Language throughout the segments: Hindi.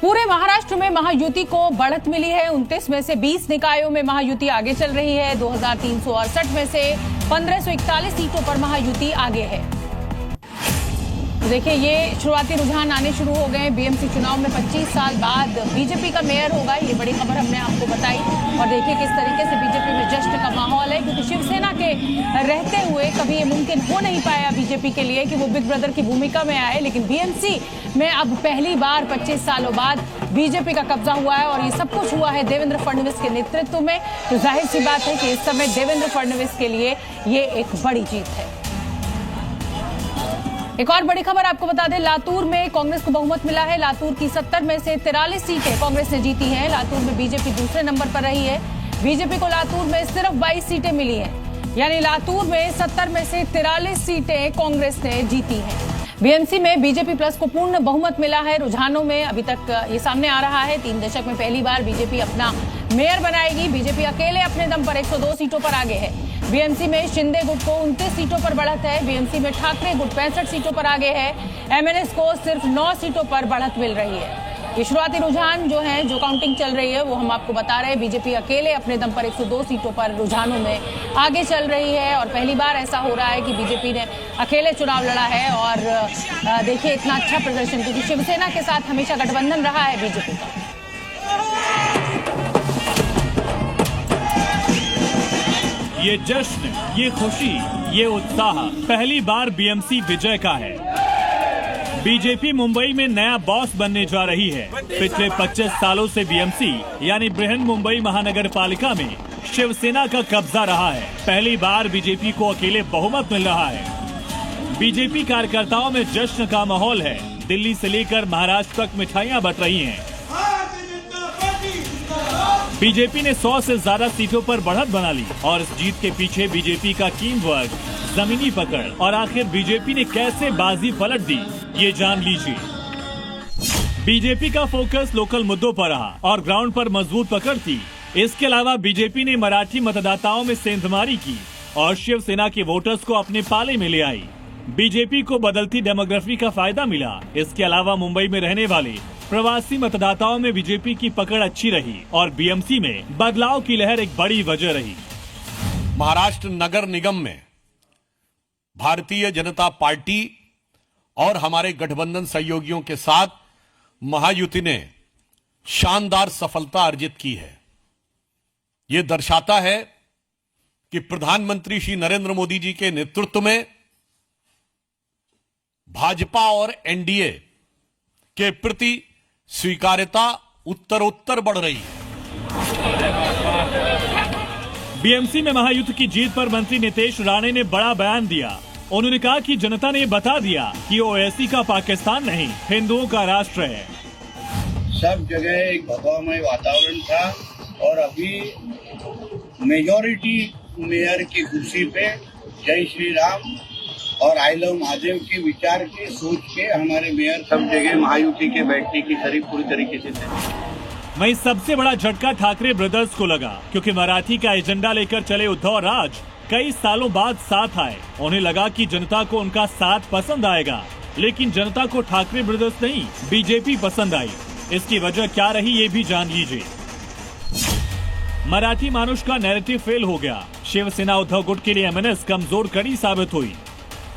पूरे महाराष्ट्र में महायुति को बढ़त मिली है। 29 में से 20 निकायों में महायुति आगे चल रही है। 2368 में से 1541 सीटों पर महायुति आगे है। देखिए, ये शुरुआती रुझान आने शुरू हो गए। बीएमसी चुनाव में 25 साल बाद बीजेपी का मेयर होगा, ये बड़ी खबर हमने आपको बताई। और देखिए किस तरीके से बीजेपी में जश्न का माहौल है, क्योंकि शिवसेना के रहते हुए कभी ये मुमकिन हो नहीं पाया बीजेपी के लिए कि वो बिग ब्रदर की भूमिका में आए। लेकिन बीएमसी में अब पहली बार 25 सालों बाद बीजेपी का कब्जा हुआ है और ये सब कुछ हुआ है देवेंद्र फडणवीस के नेतृत्व में। तो जाहिर सी बात है कि इस समय देवेंद्र फडणवीस के लिए ये एक बड़ी जीत है। एक और बड़ी खबर आपको बता दें, लातूर में कांग्रेस को बहुमत मिला है। लातूर की 70 में से 43 सीटें कांग्रेस ने जीती हैं। लातूर में बीजेपी दूसरे नंबर पर रही है। बीजेपी को लातूर में सिर्फ 22 सीटें मिली हैं, यानी लातूर में 70 में से 43 सीटें कांग्रेस ने जीती हैं। बीएमसी में बीजेपी प्लस को पूर्ण बहुमत मिला है। रुझानों में अभी तक ये सामने आ रहा है, 3 दशक में पहली बार बीजेपी अपना मेयर बनाएगी। बीजेपी अकेले अपने दम पर 102 सीटों पर आगे है। बीएमसी में शिंदे गुट को 29 सीटों पर बढ़त है। बीएमसी में ठाकरे गुट 65 सीटों पर आगे है। एमएनएस को सिर्फ 9 सीटों पर बढ़त मिल रही है। ये शुरुआती रुझान जो है, जो काउंटिंग चल रही है, वो हम आपको बता रहे हैं। बीजेपी अकेले अपने दम पर 102 सीटों पर रुझानों में आगे चल रही है और पहली बार ऐसा हो रहा है कि बीजेपी ने अकेले चुनाव लड़ा है। और देखिए इतना अच्छा प्रदर्शन, क्योंकि शिवसेना के साथ हमेशा गठबंधन रहा है बीजेपी का। ये जश्न, ये खुशी, ये उत्साह पहली बार बीएमसी विजय का है। बीजेपी मुंबई में नया बॉस बनने जा रही है। पिछले 25 सालों से बीएमसी यानी बृहन मुंबई महानगर पालिका में शिवसेना का कब्जा रहा है। पहली बार बीजेपी को अकेले बहुमत मिल रहा है। बीजेपी कार्यकर्ताओं में जश्न का माहौल है। दिल्ली से लेकर महाराष्ट्र तक मिठाइयां बंट रही हैं। बीजेपी ने 100 से ज्यादा सीटों पर बढ़त बना ली और इस जीत के पीछे बीजेपी का टीम वर्क, जमीनी पकड़ और आखिर बीजेपी ने कैसे बाजी पलट दी, ये जान लीजिए। बीजेपी का फोकस लोकल मुद्दों पर रहा और ग्राउंड पर मजबूत पकड़ थी। इसके अलावा बीजेपी ने मराठी मतदाताओं में सेंधमारी की और शिवसेना के वोटर्स को अपने पाले में ले आई। बीजेपी को बदलती डेमोग्राफी का फायदा मिला। इसके अलावा मुंबई में रहने वाले प्रवासी मतदाताओं में बीजेपी की पकड़ अच्छी रही और बीएमसी में बदलाव की लहर एक बड़ी वजह रही। महाराष्ट्र नगर निगम में भारतीय जनता पार्टी और हमारे गठबंधन सहयोगियों के साथ महायुति ने शानदार सफलता अर्जित की है। ये दर्शाता है कि प्रधानमंत्री श्री नरेंद्र मोदी जी के नेतृत्व में भाजपा और एनडीए के प्रति स्वीकार्यता उत्तरोत्तर बढ़ रही है। बीएमसी में महायुद्ध की जीत पर मंत्री नितेश राणे ने बड़ा बयान दिया। उन्होंने कहा कि जनता ने बता दिया कि ओवैसी का पाकिस्तान नहीं, हिंदुओं का राष्ट्र है। सब जगह एक भगवामय वातावरण था और अभी मेजॉरिटी मेयर की कुर्सी पे जय श्री राम और आई लव महादेव के विचार के सोच के हमारे मेयर सब जगह महायुति के बैठने की तारीफ पूरी तरीके से थे। वहीं सबसे बड़ा झटका ठाकरे ब्रदर्स को लगा, क्योंकि मराठी का एजेंडा लेकर चले उद्धव राज कई सालों बाद साथ आए। उन्हें लगा कि जनता को उनका साथ पसंद आएगा, लेकिन जनता को ठाकरे ब्रदर्स नहीं, बीजेपी पसंद आई। इसकी वजह क्या रही, ये भी जान लीजिए। मराठी मानुष का नैरेटिव फेल हो गया। शिवसेना उद्धव गुट के लिए एमएनएस कमजोर कड़ी साबित हुई।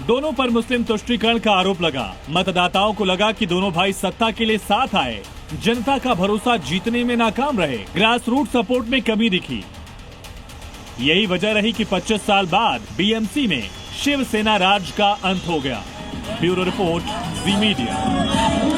दोनों पर मुस्लिम तुष्टीकरण का आरोप लगा। मतदाताओं को लगा कि दोनों भाई सत्ता के लिए साथ आए, जनता का भरोसा जीतने में नाकाम रहे। ग्रास रूट सपोर्ट में कमी दिखी। यही वजह रही कि 25 साल बाद बीएमसी में शिवसेना राज का अंत हो गया। ब्यूरो रिपोर्ट, जी मीडिया।